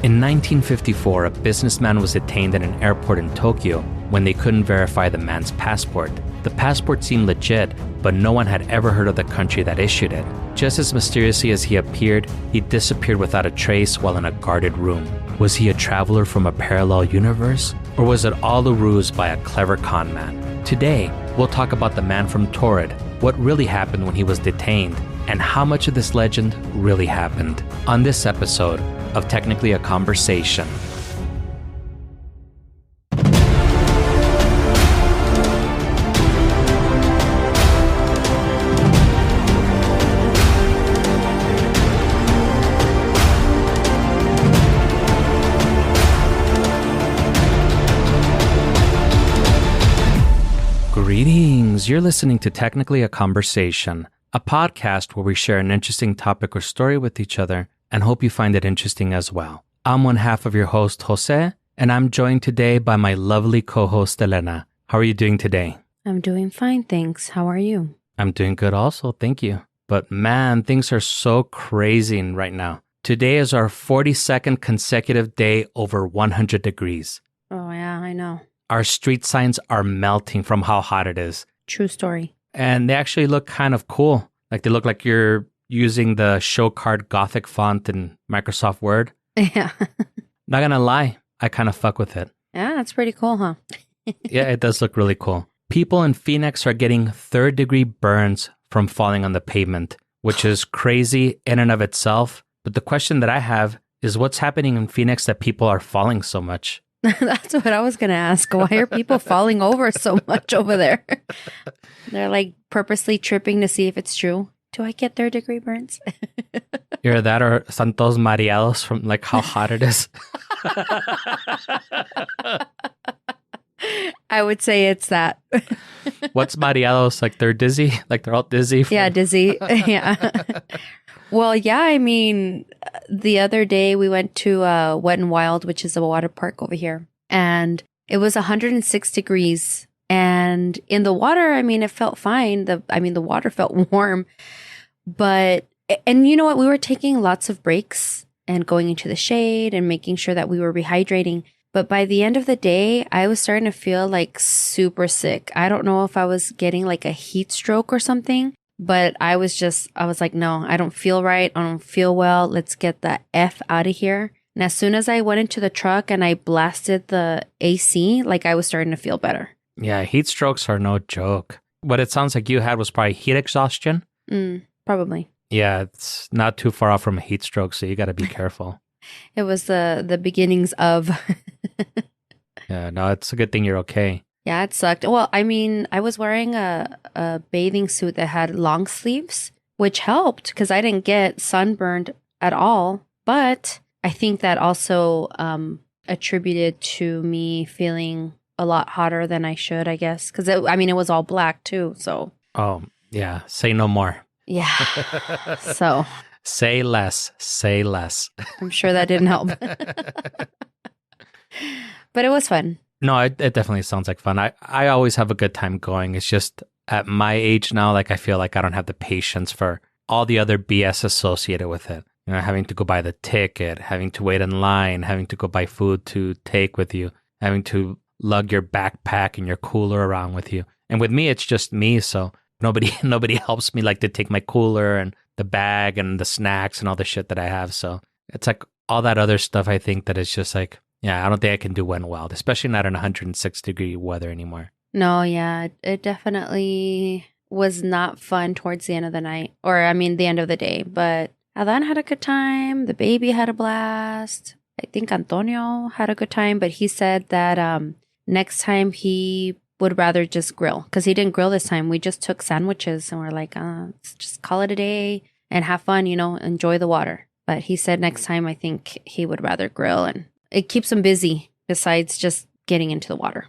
In 1954, a businessman was detained at an airport in Tokyo when they couldn't verify the man's passport. The passport seemed legit, but no one had ever heard of the country that issued it. Just as mysteriously as he appeared, he disappeared without a trace while in a guarded room. Was he a traveler from a parallel universe? Or was it all a ruse by a clever con man? Today, we'll talk about the man from Taured, what really happened when he was detained, and how much of this legend really happened on this episode of Technically a Conversation. Greetings, you're listening to Technically a Conversation, a podcast where we share an interesting topic or story with each other and hope you find it interesting as well. I'm one half of your host, Jose, and I'm joined today by my lovely co-host, Elena. How are you doing today? I'm doing fine, thanks. How are you? I'm doing good also, thank you. But man, things are so crazy right now. Today is our 42nd consecutive day over 100 degrees. Oh yeah, I know. Our street signs are melting from how hot it is. True story. And they actually look kind of cool. Like they look like you're using the show card Gothic font in Microsoft Word. Yeah. Not gonna lie, I kind of fuck with it. Yeah, that's pretty cool, huh? Yeah, it does look really cool. People in Phoenix are getting third-degree burns from falling on the pavement, which is crazy in and of itself. But the question that I have is what's happening in Phoenix that people are falling so much? That's what I was going to ask. Why are people falling over so much over there? They're like purposely tripping to see if it's true. Do I get third-degree burns? Either that or Santos Mareados from like how hot it is. I would say it's that. What's Mareados? Like they're dizzy? Like they're all dizzy? Yeah, dizzy. Yeah. Well, yeah, I mean, the other day we went to Wet n Wild, which is a water park over here, and it was 106 degrees. And in the water, I mean, it felt fine. The water felt warm, and you know what? We were taking lots of breaks and going into the shade and making sure that we were rehydrating. But by the end of the day, I was starting to feel like super sick. I don't know if I was getting like a heat stroke or something. But I was like, no, I don't feel right. I don't feel well. Let's get the F out of here. And as soon as I went into the truck and I blasted the AC, like I was starting to feel better. Yeah, heat strokes are no joke. What it sounds like you had was probably heat exhaustion. Probably. Yeah, it's not too far off from a heat stroke, so you got to be careful. It was the beginnings of. Yeah, no, it's a good thing you're okay. Yeah, it sucked. Well, I mean, I was wearing a bathing suit that had long sleeves, which helped because I didn't get sunburned at all. But I think that also attributed to me feeling a lot hotter than I should, I guess. Because, it was all black too, so. Oh, yeah. Say no more. Yeah. So. Say less. Say less. I'm sure that didn't help. But it was fun. No, it definitely sounds like fun. I always have a good time going. It's just at my age now, like I feel like I don't have the patience for all the other BS associated with it. You know, having to go buy the ticket, having to wait in line, having to go buy food to take with you, having to lug your backpack and your cooler around with you. And with me, it's just me. So nobody helps me like to take my cooler and the bag and the snacks and all the shit that I have. So it's like all that other stuff I think that is just like, yeah, I don't think I can do Wet n Wild, especially not in 106-degree weather anymore. No, yeah, it definitely was not fun towards the end of the night. Or, the end of the day. But Adan had a good time. The baby had a blast. I think Antonio had a good time. But he said that next time he would rather just grill. Because he didn't grill this time. We just took sandwiches and we're like, let's just call it a day and have fun, enjoy the water. But he said next time I think he would rather grill and it keeps him busy besides just getting into the water.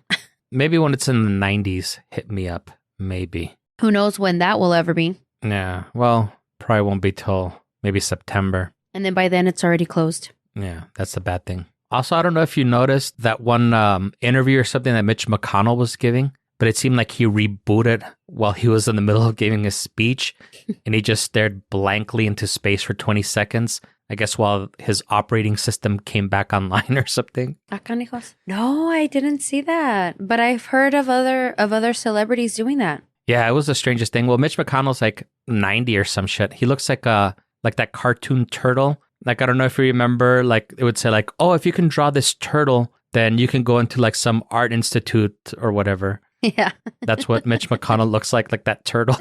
Maybe when it's in the 90s, hit me up. Maybe. Who knows when that will ever be. Yeah, well, probably won't be till maybe September. And then by then it's already closed. Yeah, that's the bad thing. Also, I don't know if you noticed that one interview or something that Mitch McConnell was giving, but it seemed like he rebooted while he was in the middle of giving his speech and he just stared blankly into space for 20 seconds I guess while his operating system came back online or something. Acanijos. No, I didn't see that. But I've heard of other celebrities doing that. Yeah, it was the strangest thing. Well, Mitch McConnell's like 90 or some shit. He looks like that cartoon turtle. Like, I don't know if you remember, like it would say like, oh, if you can draw this turtle, then you can go into like some art institute or whatever. Yeah. That's what Mitch McConnell looks like that turtle.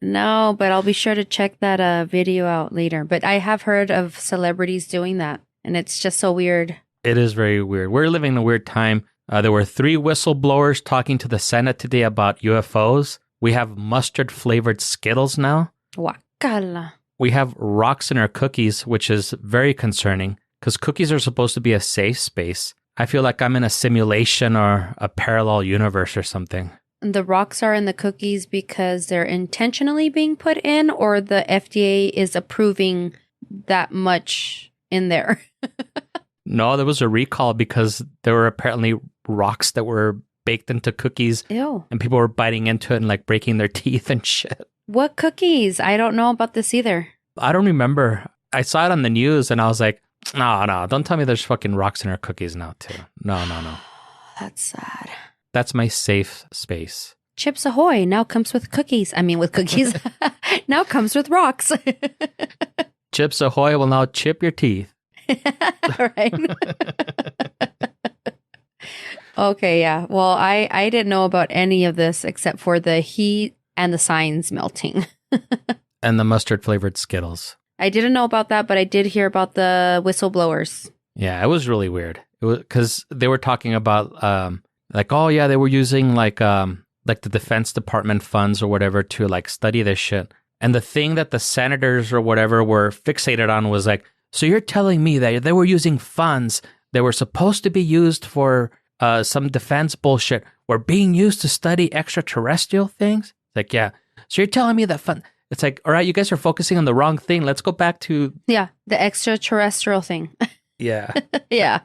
No, but I'll be sure to check that video out later. But I have heard of celebrities doing that, and it's just so weird. It is very weird. We're living in a weird time. There were 3 whistleblowers talking to the Senate today about UFOs. We have mustard-flavored Skittles now. Guacala. We have rocks in our cookies, which is very concerning because cookies are supposed to be a safe space. I feel like I'm in a simulation or a parallel universe or something. The rocks are in the cookies because they're intentionally being put in, or the FDA is approving that much in there? No, there was a recall because there were apparently rocks that were baked into cookies. Ew. And people were biting into it and like breaking their teeth and shit. What cookies? I don't know about this either. I don't remember. I saw it on the news and I was like, no, don't tell me there's fucking rocks in our cookies now too. No. That's sad. That's my safe space. Chips Ahoy now comes with cookies. I mean, with cookies. Now comes with rocks. Chips Ahoy will now chip your teeth. Right. Okay, yeah. Well, I didn't know about any of this except for the heat and the signs melting. And the mustard-flavored Skittles. I didn't know about that, but I did hear about the whistleblowers. Yeah, it was really weird. It was because they were talking about like, oh yeah, they were using like the Defense Department funds or whatever to like study this shit. And the thing that the senators or whatever were fixated on was like, so you're telling me that they were using funds that were supposed to be used for some defense bullshit were being used to study extraterrestrial things? It's like, yeah. So you're telling me that fund... It's like, all right, you guys are focusing on the wrong thing. Let's go back to... Yeah, the extraterrestrial thing. Yeah. Yeah.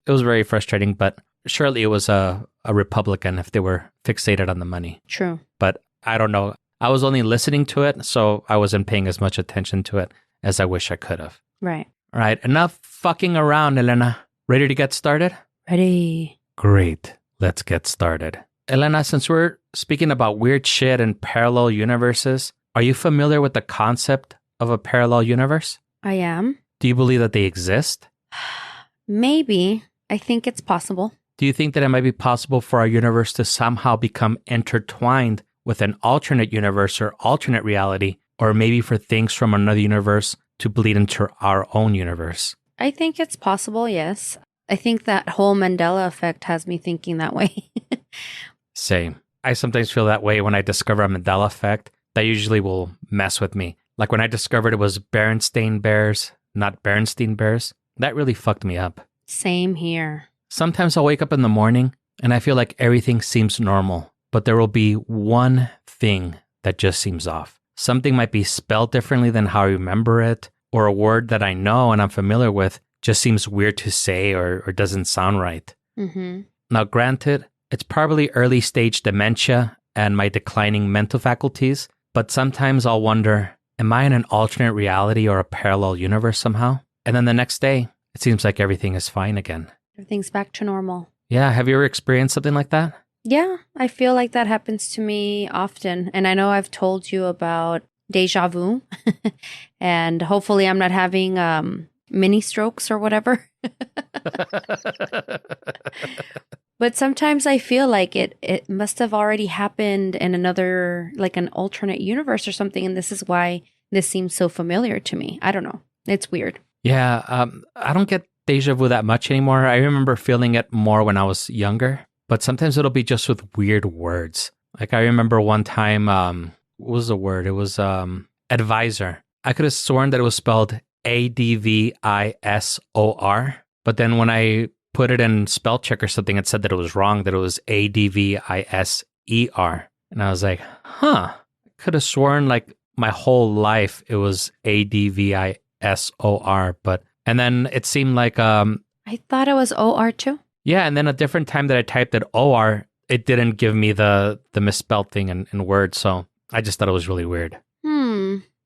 It was very frustrating, but surely it was a Republican if they were fixated on the money. True. But I don't know. I was only listening to it, so I wasn't paying as much attention to it as I wish I could have. Right. All right, enough fucking around, Elena. Ready to get started? Ready. Great. Let's get started. Elena, since we're speaking about weird shit and parallel universes, are you familiar with the concept of a parallel universe? I am. Do you believe that they exist? Maybe. I think it's possible. Do you think that it might be possible for our universe to somehow become intertwined with an alternate universe or alternate reality, or maybe for things from another universe to bleed into our own universe? I think it's possible, yes. I think that whole Mandela effect has me thinking that way. Same. I sometimes feel that way when I discover a Mandela effect. That usually will mess with me. Like when I discovered it was Berenstain Bears, not Bernstein Bears. That really fucked me up. Same here. Sometimes I'll wake up in the morning and I feel like everything seems normal, but there will be one thing that just seems off. Something might be spelled differently than how I remember it, or a word that I know and I'm familiar with just seems weird to say or doesn't sound right. Mm-hmm. Now, granted, it's probably early stage dementia and my declining mental faculties, but sometimes I'll wonder, am I in an alternate reality or a parallel universe somehow? And then the next day, it seems like everything is fine again. Everything's back to normal. Yeah, have you ever experienced something like that? Yeah, I feel like that happens to me often. And I know I've told you about deja vu. And hopefully I'm not having mini strokes or whatever. But sometimes I feel like it must have already happened in another, like an alternate universe or something. And this is why this seems so familiar to me. I don't know. It's weird. Yeah, I don't get deja vu that much anymore. I remember feeling it more when I was younger, but sometimes it'll be just with weird words. Like I remember one time, what was the word? It was advisor. I could have sworn that it was spelled ADVISOR, but then when I put it in spell check or something, it said that it was wrong, that it was ADVISER. And I was like, huh, I could have sworn like my whole life it was ADVISOR, and then it seemed like I thought it was OR too. Yeah, and then a different time that I typed it OR, it didn't give me the misspelled thing in Word, so I just thought it was really weird.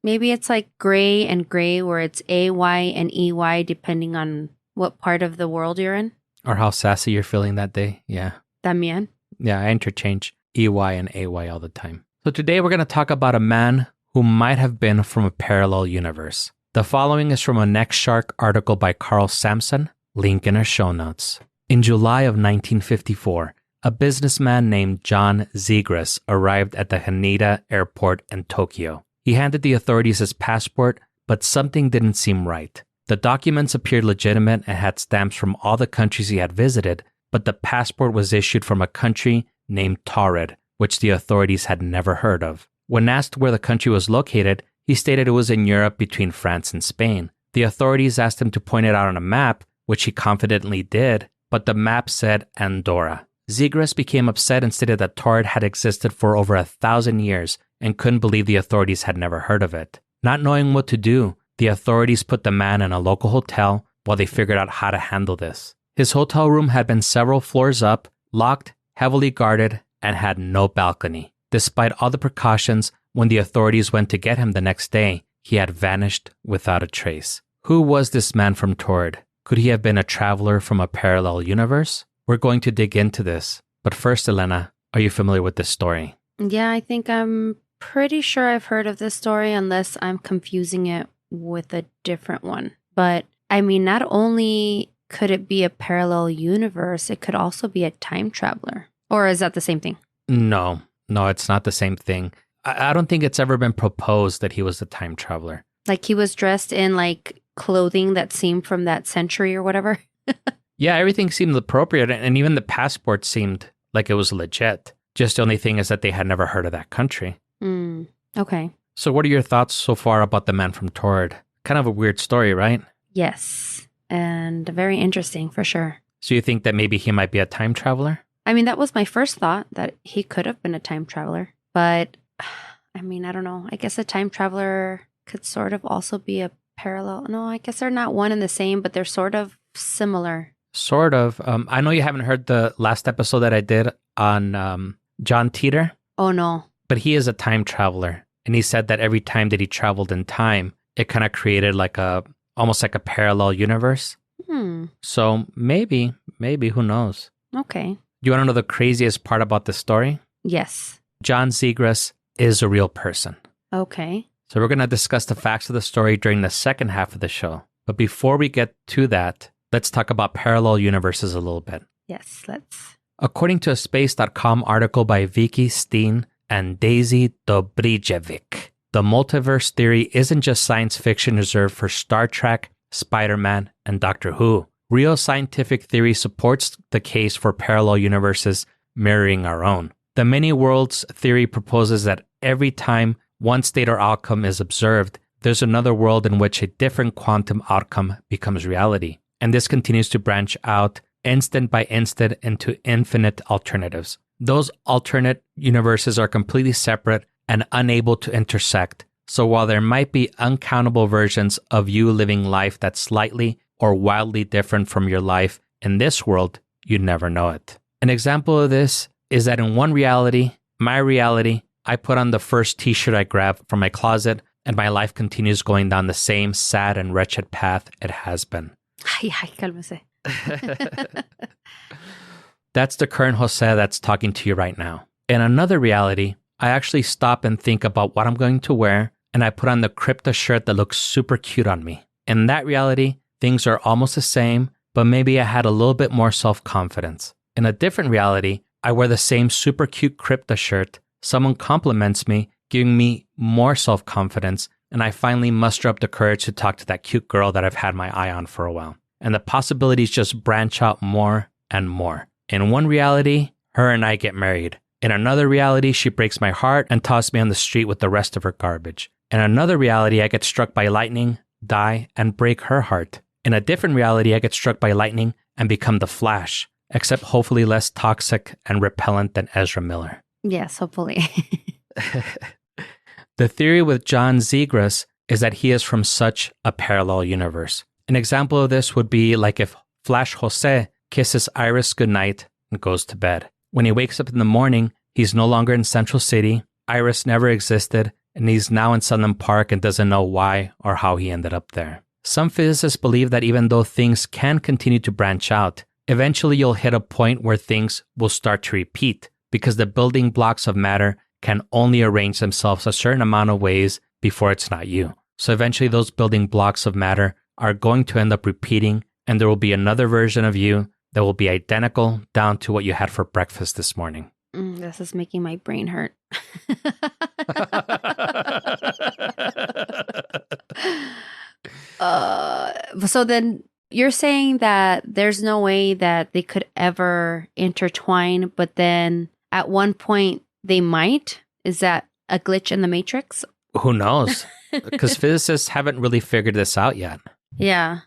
Maybe it's like gray and gray where it's AY and EY depending on what part of the world you're in. Or how sassy you're feeling that day. Yeah. También. Yeah, I interchange EY and AY all the time. So today we're going to talk about a man who might have been from a parallel universe. The following is from a Next Shark article by Carl Sampson, link in our show notes. In July of 1954, a businessman named John Zegras arrived at the Haneda airport in Tokyo. He handed the authorities his passport, but something didn't seem right. The documents appeared legitimate and had stamps from all the countries he had visited, but the passport was issued from a country named Taured, which the authorities had never heard of. When asked where the country was located, he stated it was in Europe between France and Spain. The authorities asked him to point it out on a map, which he confidently did, but the map said Andorra. Zegras became upset and stated that Taured had existed for over 1,000 years and couldn't believe the authorities had never heard of it. Not knowing what to do, the authorities put the man in a local hotel while they figured out how to handle this. His hotel room had been several floors up, locked, heavily guarded, and had no balcony. Despite all the precautions, when the authorities went to get him the next day, he had vanished without a trace. Who was this man from Taured? Could he have been a traveler from a parallel universe? We're going to dig into this. But first, Elena, are you familiar with this story? Yeah, I think I'm pretty sure I've heard of this story unless I'm confusing it with a different one. But I mean, not only could it be a parallel universe, it could also be a time traveler. Or is that the same thing? No, it's not the same thing. I don't think it's ever been proposed that he was a time traveler. Like he was dressed in like clothing that seemed from that century or whatever? Yeah, everything seemed appropriate, and even the passport seemed like it was legit. Just the only thing is that they had never heard of that country. Okay. So what are your thoughts so far about the man from Taured? Kind of a weird story, right? Yes, and very interesting for sure. So you think that maybe he might be a time traveler? I mean, that was my first thought, that he could have been a time traveler. But, I mean, I don't know. I guess a time traveler could sort of also be a parallel. No, I guess they're not one and the same, but they're sort of similar. Sort of. I know you haven't heard the last episode that I did on John Teeter. Oh, no. But he is a time traveler. And he said that every time that he traveled in time, it kind of created like almost like a parallel universe. So maybe, who knows? Okay. You want to know the craziest part about this story? Yes. John Zegras is a real person. Okay. So we're going to discuss the facts of the story during the second half of the show. But before we get to that, let's talk about parallel universes a little bit. Yes, let's. According to a Space.com article by Vicky Steen and Daisy Dobrijevic, the multiverse theory isn't just science fiction reserved for Star Trek, Spider-Man, and Doctor Who. Real scientific theory supports the case for parallel universes mirroring our own. The many worlds theory proposes that every time one state or outcome is observed, there's another world in which a different quantum outcome becomes reality. And this continues to branch out instant by instant into infinite alternatives. Those alternate universes are completely separate and unable to intersect. So while there might be uncountable versions of you living life that's slightly or wildly different from your life in this world, you never know it. An example of this is that in one reality, my reality, I put on the first t-shirt I grabbed from my closet and my life continues going down the same sad and wretched path it has been. Ay, cálmese. That's the current Jose that's talking to you right now. In another reality, I actually stop and think about what I'm going to wear, and I put on the crypto shirt that looks super cute on me. In that reality, things are almost the same, but maybe I had a little bit more self-confidence. In a different reality, I wear the same super cute crypto shirt, someone compliments me, giving me more self-confidence, and I finally muster up the courage to talk to that cute girl that I've had my eye on for a while. And the possibilities just branch out more and more. In one reality, her and I get married. In another reality, she breaks my heart and tosses me on the street with the rest of her garbage. In another reality, I get struck by lightning, die, and break her heart. In a different reality, I get struck by lightning and become the Flash, except hopefully less toxic and repellent than Ezra Miller. Yes, hopefully. The theory with John Zegras is that he is from such a parallel universe. An example of this would be like if Flash Jose kisses Iris goodnight and goes to bed. When he wakes up in the morning, he's no longer in Central City, Iris never existed, and he's now in Sunland Park and doesn't know why or how he ended up there. Some physicists believe that even though things can continue to branch out, eventually you'll hit a point where things will start to repeat because the building blocks of matter can only arrange themselves a certain amount of ways before it's not you. So eventually those building blocks of matter are going to end up repeating, and there will be another version of you that will be identical down to what you had for breakfast this morning. This is making my brain hurt. So then you're saying that there's no way that they could ever intertwine, but then at one point they might? Is that a glitch in the matrix? Who knows? Because physicists haven't really figured this out yet. Yeah.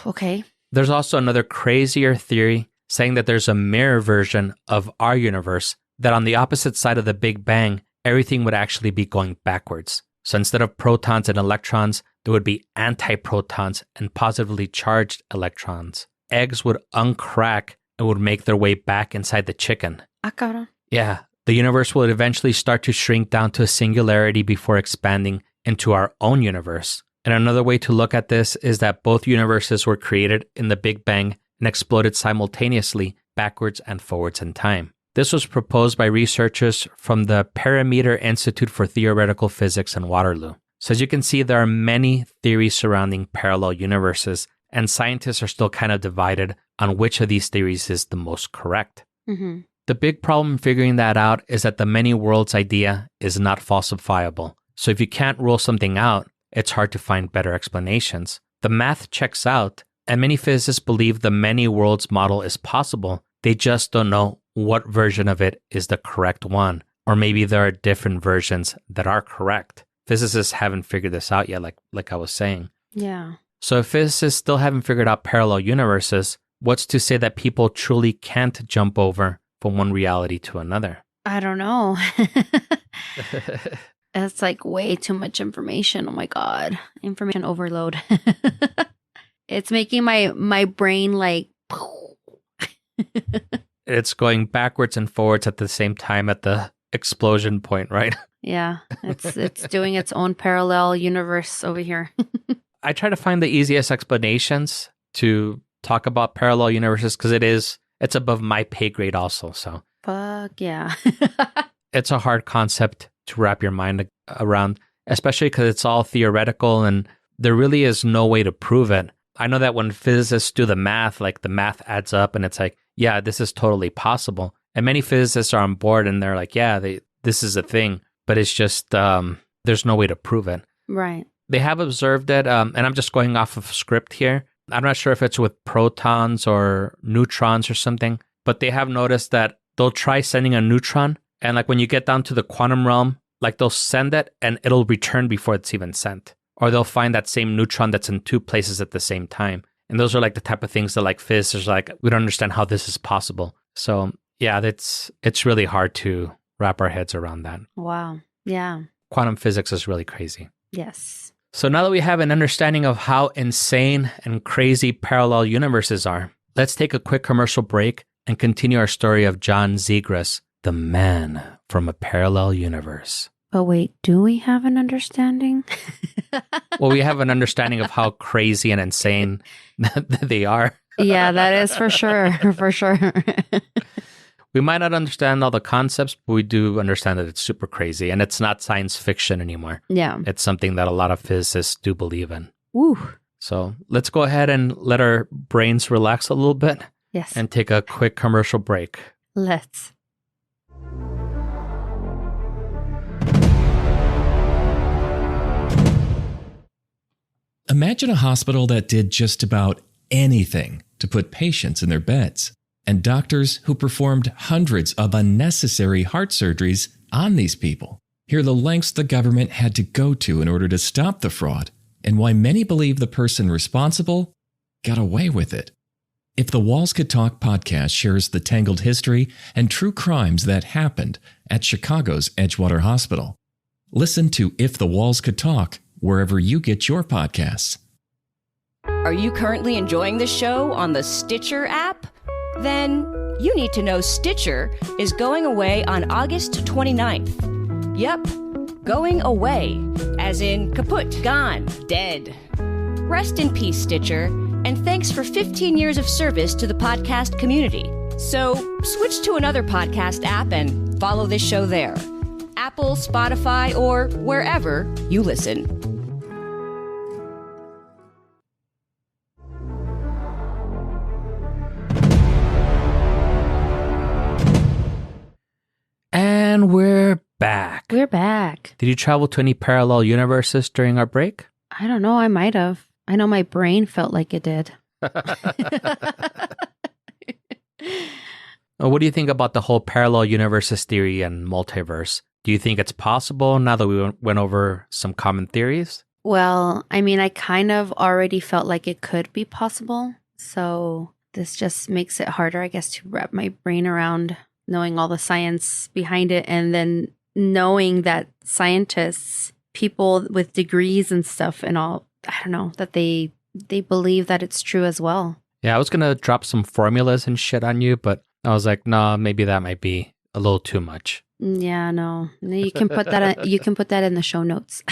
Okay. There's also another crazier theory saying that there's a mirror version of our universe, that on the opposite side of the Big Bang, everything would actually be going backwards. So instead of protons and electrons, there would be antiprotons and positively charged electrons. Eggs would uncrack and would make their way back inside the chicken. Cara. Yeah, the universe would eventually start to shrink down to a singularity before expanding into our own universe. And another way to look at this is that both universes were created in the Big Bang and exploded simultaneously, backwards and forwards in time. This was proposed by researchers from the Parameter Institute for Theoretical Physics in Waterloo. So as you can see, there are many theories surrounding parallel universes, and scientists are still kind of divided on which of these theories is the most correct. Mm-hmm. The big problem figuring that out is that the many worlds idea is not falsifiable. So if you can't rule something out, it's hard to find better explanations. The math checks out, and many physicists believe the many worlds model is possible. They just don't know what version of it is the correct one, or maybe there are different versions that are correct. Physicists haven't figured this out yet, like I was saying. Yeah. So if physicists still haven't figured out parallel universes, what's to say that people truly can't jump over from one reality to another? I don't know. It's like way too much information. Oh my God. Information overload. It's making my brain like... It's going backwards and forwards at the same time at the explosion point, right? Yeah, it's doing its own parallel universe over here. I try to find the easiest explanations to talk about parallel universes because it's above my pay grade also. So fuck yeah. It's a hard concept to wrap your mind around, especially because it's all theoretical and there really is no way to prove it. I know that when physicists do the math, like the math adds up and it's like, yeah, this is totally possible. And many physicists are on board and they're like, yeah, this is a thing, but it's just, there's no way to prove it. Right. They have observed it, and I'm just going off of script here. I'm not sure if it's with protons or neutrons or something, but they have noticed that they'll try sending a neutron, and like when you get down to the quantum realm, like they'll send it and it'll return before it's even sent. Or they'll find that same neutron that's in two places at the same time. And those are like the type of things that like physicists are like, we don't understand how this is possible. So yeah, it's really hard to wrap our heads around that. Wow. Yeah. Quantum physics is really crazy. Yes. So now that we have an understanding of how insane and crazy parallel universes are, let's take a quick commercial break and continue our story of John Zegras, the man from a parallel universe. But wait, do we have an understanding? Well, we have an understanding of how crazy and insane they are. Yeah, that is for sure. For sure. We might not understand all the concepts, but we do understand that it's super crazy and it's not science fiction anymore. Yeah. It's something that a lot of physicists do believe in. Woo. So let's go ahead and let our brains relax a little bit. Yes. And take a quick commercial break. Let's. Imagine a hospital that did just about anything to put patients in their beds, and doctors who performed hundreds of unnecessary heart surgeries on these people. Hear the lengths the government had to go to in order to stop the fraud, and why many believe the person responsible got away with it. If the Walls Could Talk podcast shares the tangled history and true crimes that happened at Chicago's Edgewater Hospital. Listen to If the Walls Could Talk wherever you get your podcasts. Are you currently enjoying the show on the Stitcher app? Then you need to know Stitcher is going away on August 29th. Yep, going away, as in kaput, gone, dead. Rest in peace, Stitcher, and thanks for 15 years of service to the podcast community. So switch to another podcast app and follow this show there. Apple, Spotify, or wherever you listen. And we're back. We're back. Did you travel to any parallel universes during our break? I don't know. I might have. I know my brain felt like it did. What do you think about the whole parallel universes theory and multiverse? Do you think it's possible now that we went over some common theories? Well, I mean, I kind of already felt like it could be possible. So this just makes it harder, I guess, to wrap my brain around knowing all the science behind it and then knowing that scientists, people with degrees and stuff and all, I don't know, that they believe that it's true as well. Yeah, I was going to drop some formulas and shit on you, but I was like, no, maybe that might be a little too much. Yeah, no. You can put that you can put that in the show notes.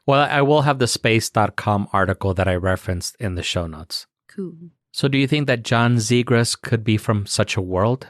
Well, I will have the space.com article that I referenced in the show notes. Cool. So do you think that John Zegras could be from such a world?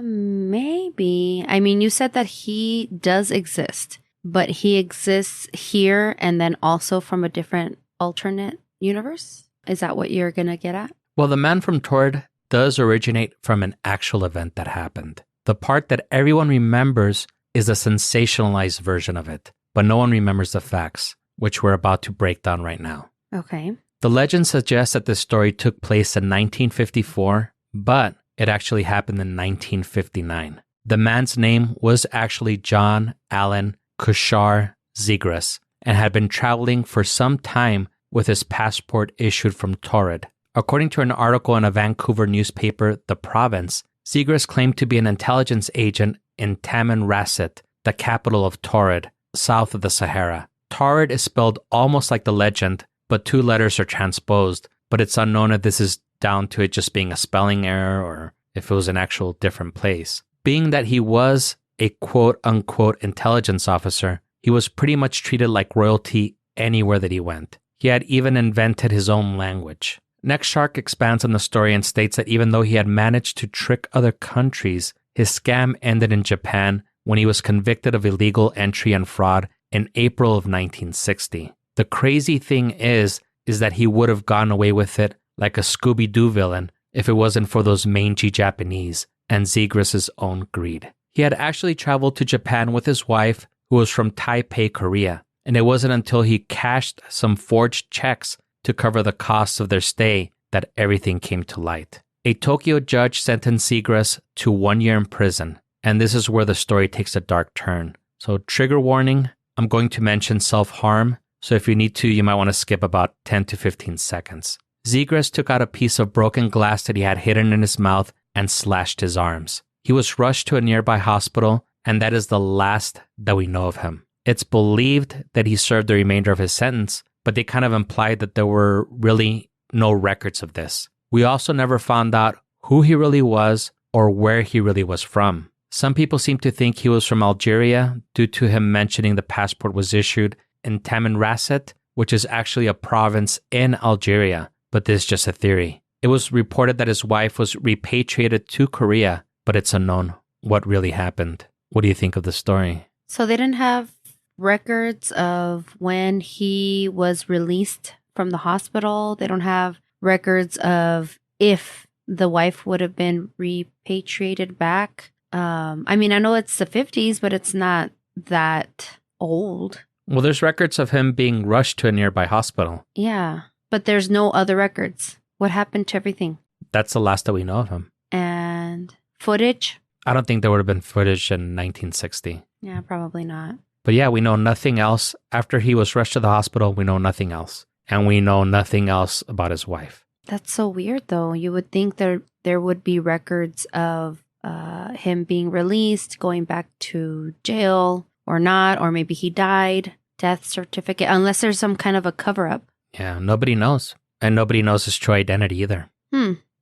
Maybe. I mean, you said that he does exist, but he exists here and then also from a different alternate universe? Is that what you're going to get at? Well, the man from Taured does originate from an actual event that happened. The part that everyone remembers is a sensationalized version of it, but no one remembers the facts, which we're about to break down right now. Okay. The legend suggests that this story took place in 1954, but it actually happened in 1959. The man's name was actually John Allen Kushar Zegras and had been traveling for some time with his passport issued from Taured. According to an article in a Vancouver newspaper, The Province, Zegras claimed to be an intelligence agent in Tamanrasset, the capital of Taured, south of the Sahara. Taured is spelled almost like the legend, but two letters are transposed, but it's unknown if this is down to it just being a spelling error or if it was an actual different place. Being that he was a quote-unquote intelligence officer, he was pretty much treated like royalty anywhere that he went. He had even invented his own language. Next Shark expands on the story and states that even though he had managed to trick other countries, his scam ended in Japan when he was convicted of illegal entry and fraud in April of 1960. The crazy thing is that he would have gone away with it like a Scooby-Doo villain if it wasn't for those mangy Japanese and Zegras' own greed. He had actually traveled to Japan with his wife, who was from Taipei, Korea, and it wasn't until he cashed some forged checks to cover the costs of their stay that everything came to light. A Tokyo judge sentenced Zegras to 1 year in prison, and this is where the story takes a dark turn. So trigger warning, I'm going to mention self-harm, so if you need to, you might want to skip about 10 to 15 seconds. Zegras took out a piece of broken glass that he had hidden in his mouth and slashed his arms. He was rushed to a nearby hospital, and that is the last that we know of him. It's believed that he served the remainder of his sentence, but they kind of implied that there were really no records of this. We also never found out who he really was or where he really was from. Some people seem to think he was from Algeria due to him mentioning the passport was issued in Tamanrasset, which is actually a province in Algeria, but this is just a theory. It was reported that his wife was repatriated to Korea, but it's unknown what really happened. What do you think of the story? So they didn't have records of when he was released from the hospital. They don't have records of if the wife would have been repatriated back. I mean, I know it's the 50s, but it's not that old. Well, there's records of him being rushed to a nearby hospital. Yeah, but there's no other records. What happened to everything? That's the last that we know of him. And footage? I don't think there would have been footage in 1960. Yeah, probably not. But yeah, we know nothing else. After he was rushed to the hospital, we know nothing else. And we know nothing else about his wife. That's so weird, though. You would think there would be records of him being released, going back to jail or not, or maybe he died, death certificate, unless there's some kind of a cover-up. Yeah, nobody knows. And nobody knows his true identity either.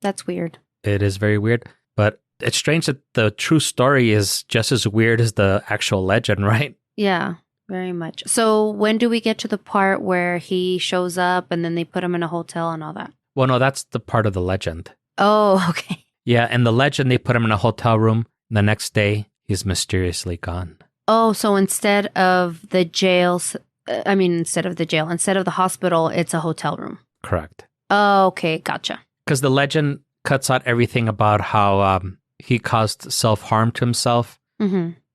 That's weird. It is very weird. But it's strange that the true story is just as weird as the actual legend, right? Yeah, very much. So when do we get to the part where he shows up and then they put him in a hotel and all that? Well, no, that's the part of the legend. Oh, okay. Yeah, in the legend, they put him in a hotel room. The next day, he's mysteriously gone. Oh, so instead of the instead of the hospital, it's a hotel room. Correct. Oh, okay. Gotcha. Because the legend cuts out everything about how he caused self-harm to himself,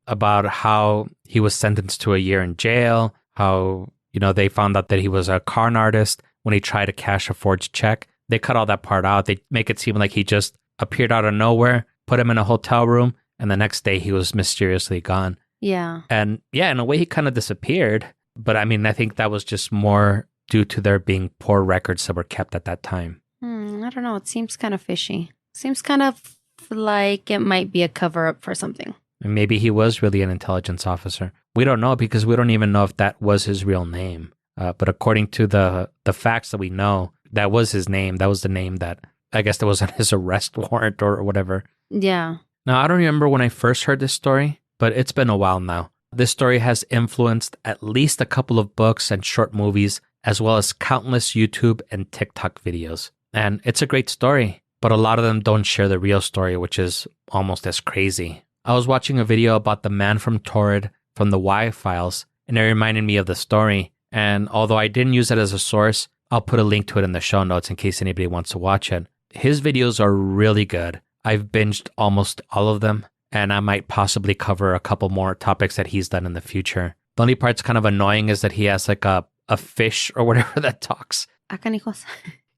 about how he was sentenced to a year in jail, how, they found out that he was a con artist when he tried to cash a forged check. They cut all that part out. They make it seem like he just appeared out of nowhere, put him in a hotel room, and the next day he was mysteriously gone. Yeah. And yeah, in a way, he kind of disappeared. But I mean, I think that was just more due to there being poor records that were kept at that time. I don't know. It seems kind of fishy. Seems kind of like it might be a cover-up for something. And maybe he was really an intelligence officer. We don't know because we don't even know if that was his real name. But according to the facts that we know, that was his name. That was the name that, I guess, that was on his arrest warrant or whatever. Yeah. Now, I don't remember when I first heard this story, but it's been a while now. This story has influenced at least a couple of books and short movies, as well as countless YouTube and TikTok videos. And it's a great story, but a lot of them don't share the real story, which is almost as crazy. I was watching a video about the man from Taured from the Y files, and it reminded me of the story. And although I didn't use it as a source, I'll put a link to it in the show notes in case anybody wants to watch it. His videos are really good. I've binged almost all of them, and I might possibly cover a couple more topics that he's done in the future. The only part's kind of annoying is that he has like a fish or whatever that talks. Acanicos.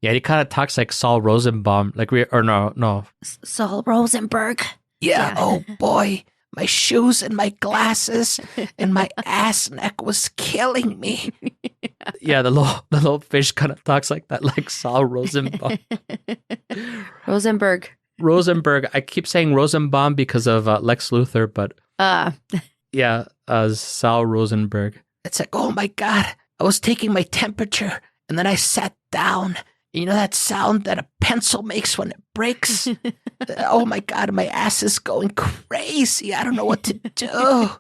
Yeah, he kind of talks like Saul Rosenbaum, no. Saul Rosenberg. Yeah, oh boy, my shoes and my glasses and my ass neck was killing me. Yeah, the little fish kind of talks like that, like Saul Rosenbaum. Rosenberg. I keep saying Rosenbaum because of Lex Luthor, but yeah, Saul Rosenberg. It's like, oh my God, I was taking my temperature and then I sat down. You know that sound that a pencil makes when it breaks? Oh my God, my ass is going crazy. I don't know what to do.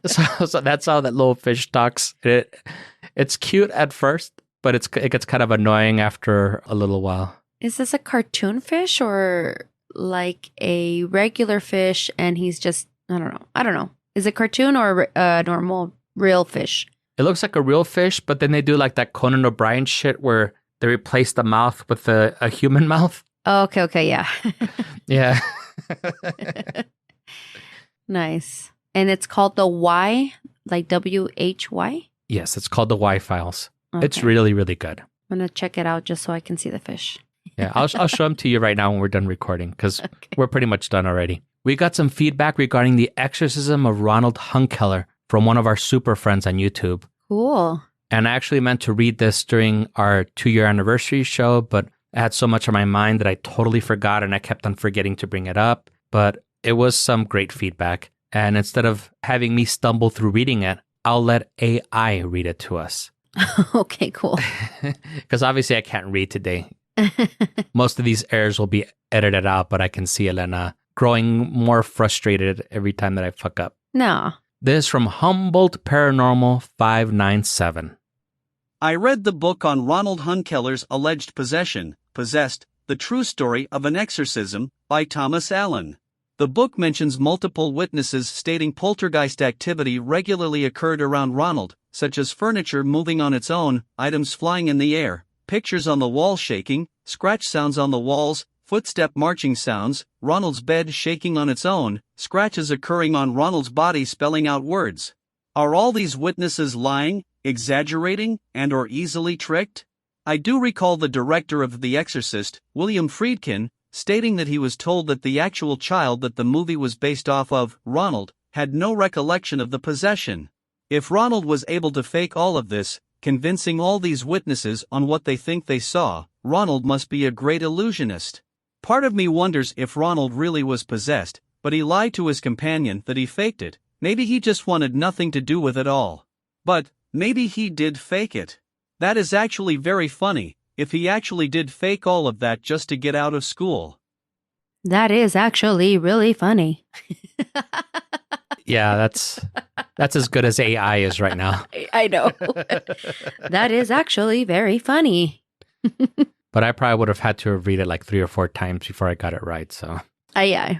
So that's how that little fish talks. It's cute at first, but it gets kind of annoying after a little while. Is this a cartoon fish or like a regular fish and he's just, I don't know. Is it cartoon or a normal real fish? It looks like a real fish, but then they do like that Conan O'Brien shit where they replace the mouth with a human mouth. Oh, okay, yeah. Yeah. Nice. And it's called the Y, like WHY? Yes, it's called the Y Files. Okay. It's really, really good. I'm going to check it out just so I can see the fish. Yeah, I'll show them to you right now when we're done recording because we're pretty much done already. We got some feedback regarding the exorcism of Ronald Hunkeler from one of our super friends on YouTube. Cool. And I actually meant to read this during our 2-year anniversary show, but I had so much on my mind that I totally forgot and I kept on forgetting to bring it up. But it was some great feedback. And instead of having me stumble through reading it, I'll let AI read it to us. Okay, cool. Because obviously I can't read today. Most of these errors will be edited out, but I can see Elena growing more frustrated every time that I fuck up. No. This is from Humboldt Paranormal 597. I read the book on Ronald Hunkeler's alleged possession, Possessed, The True Story of an Exorcism, by Thomas Allen. The book mentions multiple witnesses stating poltergeist activity regularly occurred around Ronald, such as furniture moving on its own, items flying in the air, pictures on the wall shaking, scratch sounds on the walls, footstep marching sounds, Ronald's bed shaking on its own, scratches occurring on Ronald's body spelling out words. Are all these witnesses lying, exaggerating, and or easily tricked? I do recall the director of The Exorcist, William Friedkin, stating that he was told that the actual child that the movie was based off of, Ronald, had no recollection of the possession. If Ronald was able to fake all of this, convincing all these witnesses on what they think they saw, Ronald must be a great illusionist. Part of me wonders if Ronald really was possessed, but he lied to his companion that he faked it. Maybe he just wanted nothing to do with it all. But maybe he did fake it. That is actually very funny, if he actually did fake all of that just to get out of school. That is actually really funny. Yeah, that's as good as AI is right now. I know. That is actually very funny. But I probably would have had to read it like 3 or 4 times before I got it right. So, Yeah.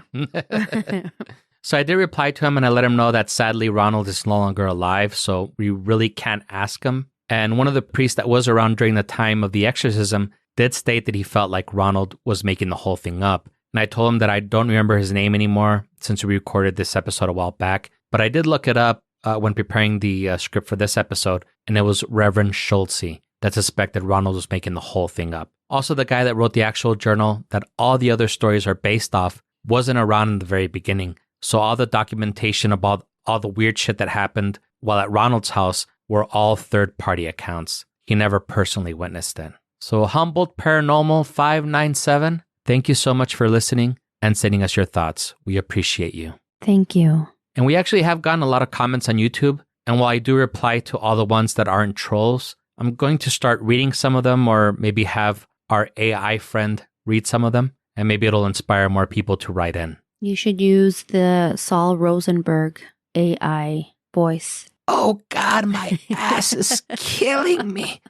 so I did reply to him and I let him know that sadly Ronald is no longer alive. So we really can't ask him. And one of the priests that was around during the time of the exorcism did state that he felt like Ronald was making the whole thing up. And I told him that I don't remember his name anymore since we recorded this episode a while back. But I did look it up when preparing the script for this episode, and it was Reverend Schultze that suspected Ronald was making the whole thing up. Also, the guy that wrote the actual journal that all the other stories are based off wasn't around in the very beginning. So all the documentation about all the weird shit that happened while at Ronald's house were all third-party accounts. He never personally witnessed it. So Humboldt Paranormal 597, thank you so much for listening and sending us your thoughts. We appreciate you. Thank you. And we actually have gotten a lot of comments on YouTube. And while I do reply to all the ones that aren't trolls, I'm going to start reading some of them, or maybe have our AI friend read some of them. And maybe it'll inspire more people to write in. You should use the Saul Rosenberg AI voice. Oh, God, my ass is killing me.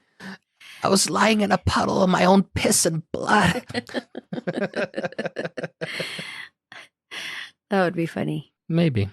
I was lying in a puddle of my own piss and blood. That would be funny. Maybe.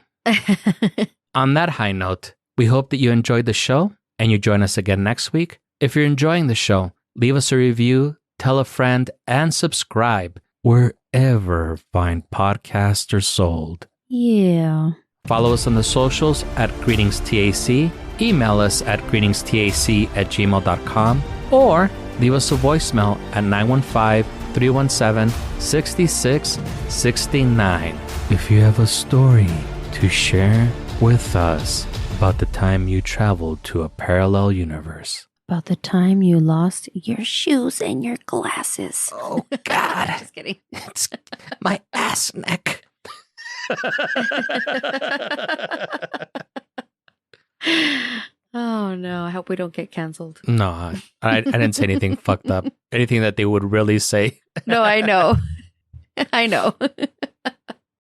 On that high note, we hope that you enjoyed the show and you join us again next week. If you're enjoying the show, leave us a review, tell a friend, and subscribe wherever fine podcasts are sold. Yeah. Follow us on the socials at GreetingsTAC, email us at greetingstac@gmail.com, or leave us a voicemail at 915-317-6669. If you have a story to share with us about the time you traveled to a parallel universe. About the time you lost your shoes and your glasses. Oh, God. Just kidding. It's my ass neck. Oh, no. I hope we don't get canceled. No, I didn't say anything fucked up. Anything that they would really say. No, I know. I know.